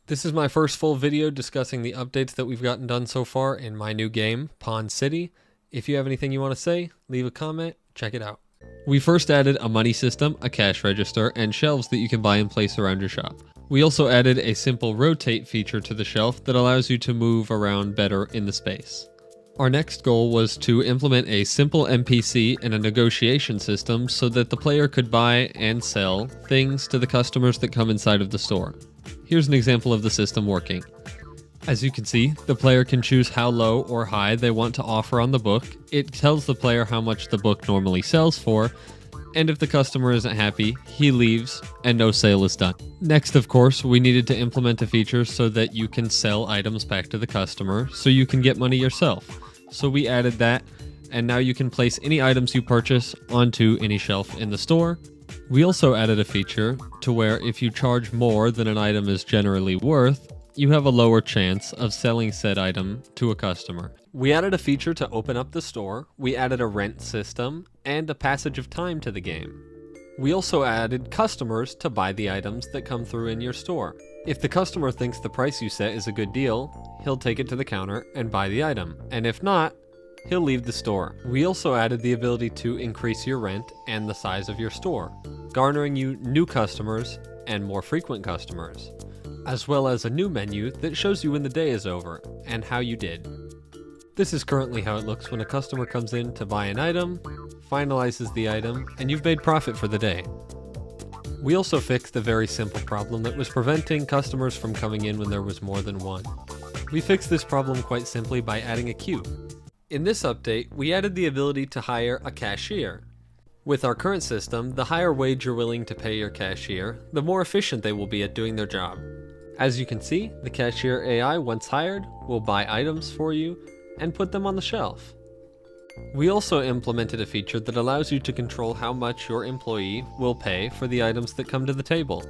This is my first full video discussing the updates that we've gotten done so far in my new game, Pawn City. If you have anything you want to say, leave a comment, check it out. We first added a money system, a cash register, and shelves that you can buy and place around your shop. We also added a simple rotate feature to the shelf that allows you to move around better in the space. Our next goal was to implement a simple NPC and a negotiation system so that the player could buy and sell things to the customers that come inside of the store. Here's an example of the system working. As you can see, the player can choose how low or high they want to offer on the book. It tells the player how much the book normally sells for, and if the customer isn't happy, he leaves and no sale is done. Next, of course, we needed to implement a feature so that you can sell items back to the customer so you can get money yourself. So we added that, and now you can place any items you purchase onto any shelf in the store. We also added a feature to where if you charge more than an item is generally worth, you have a lower chance of selling said item to a customer. We added a feature to open up the store, we added a rent system, and a passage of time to the game. We also added customers to buy the items that come through in your store. If the customer thinks the price you set is a good deal, he'll take it to the counter and buy the item, and if not, he'll leave the store. We also added the ability to increase your rent and the size of your store, garnering you new customers and more frequent customers, as well as a new menu that shows you when the day is over and how you did. This is currently how it looks when a customer comes in to buy an item, finalizes the item, and you've made profit for the day. We also fixed a very simple problem that was preventing customers from coming in when there was more than one. We fixed this problem quite simply by adding a queue. In this update, we added the ability to hire a cashier. With our current system, the higher wage you're willing to pay your cashier, the more efficient they will be at doing their job. As you can see, the cashier AI, once hired, will buy items for you and put them on the shelf. We also implemented a feature that allows you to control how much your employee will pay for the items that come to the table.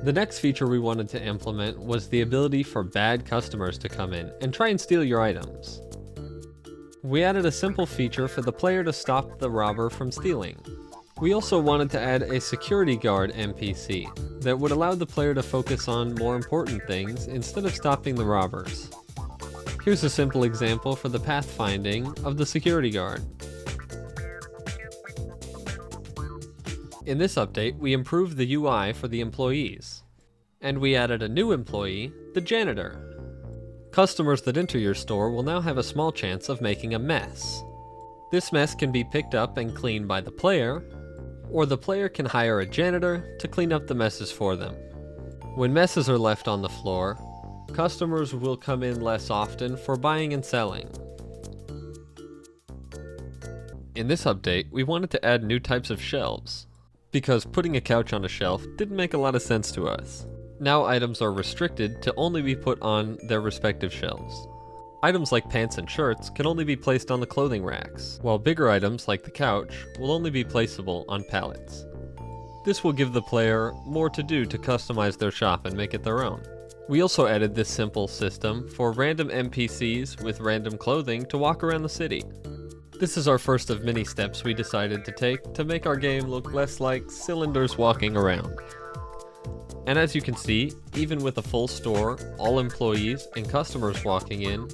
The next feature we wanted to implement was the ability for bad customers to come in and try and steal your items. We added a simple feature for the player to stop the robber from stealing. We also wanted to add a security guard NPC that would allow the player to focus on more important things instead of stopping the robbers. Here's a simple example for the pathfinding of the security guard. In this update, we improved the UI for the employees, and we added a new employee, the janitor. Customers that enter your store will now have a small chance of making a mess. This mess can be picked up and cleaned by the player, or the player can hire a janitor to clean up the messes for them. When messes are left on the floor, customers will come in less often for buying and selling. In this update, we wanted to add new types of shelves, because putting a couch on a shelf didn't make a lot of sense to us. Now items are restricted to only be put on their respective shelves. Items like pants and shirts can only be placed on the clothing racks, while bigger items like the couch will only be placeable on pallets. This will give the player more to do to customize their shop and make it their own. We also added this simple system for random NPCs with random clothing to walk around the city. This is our first of many steps we decided to take to make our game look less like cylinders walking around. And as you can see, even with a full store, all employees and customers walking in,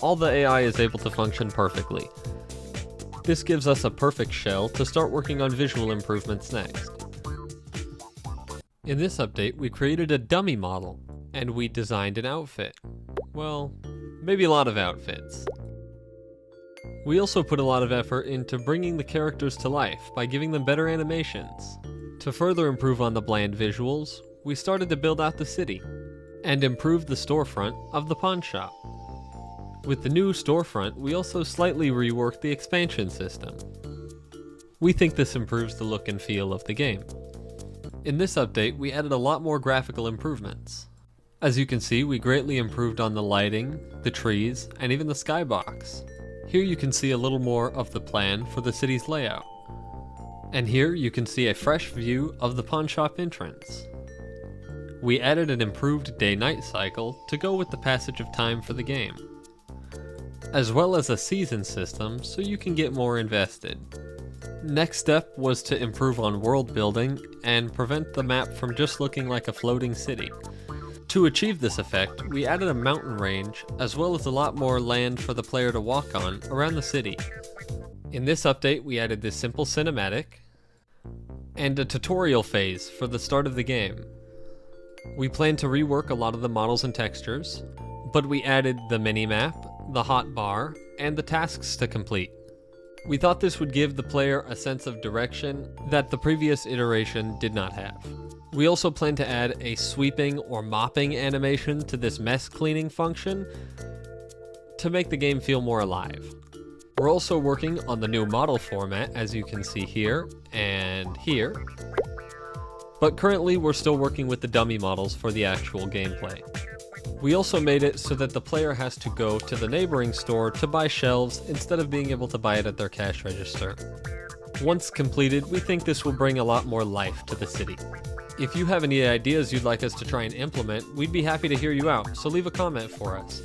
all the AI is able to function perfectly. This gives us a perfect shell to start working on visual improvements next. In this update, we created a dummy model, and we designed an outfit. Well, maybe a lot of outfits. We also put a lot of effort into bringing the characters to life by giving them better animations. To further improve on the bland visuals, we started to build out the city and improve the storefront of the pawn shop. With the new storefront, we also slightly reworked the expansion system. We think this improves the look and feel of the game. In this update, we added a lot more graphical improvements. As you can see, we greatly improved on the lighting, the trees, and even the skybox. Here you can see a little more of the plan for the city's layout. And here you can see a fresh view of the pawn shop entrance. We added an improved day-night cycle to go with the passage of time for the game, as well as a season system so you can get more invested. Next step was to improve on world building and prevent the map from just looking like a floating city. To achieve this effect, we added a mountain range, as well as a lot more land for the player to walk on around the city. In this update, we added this simple cinematic, and a tutorial phase for the start of the game. We plan to rework a lot of the models and textures, but we added the mini-map, the hotbar, and the tasks to complete. We thought this would give the player a sense of direction that the previous iteration did not have. We also plan to add a sweeping or mopping animation to this mess cleaning function to make the game feel more alive. We're also working on the new model format, as you can see here and here, but currently we're still working with the dummy models for the actual gameplay. We also made it so that the player has to go to the neighboring store to buy shelves instead of being able to buy it at their cash register. Once completed, we think this will bring a lot more life to the city. If you have any ideas you'd like us to try and implement, we'd be happy to hear you out, so leave a comment for us.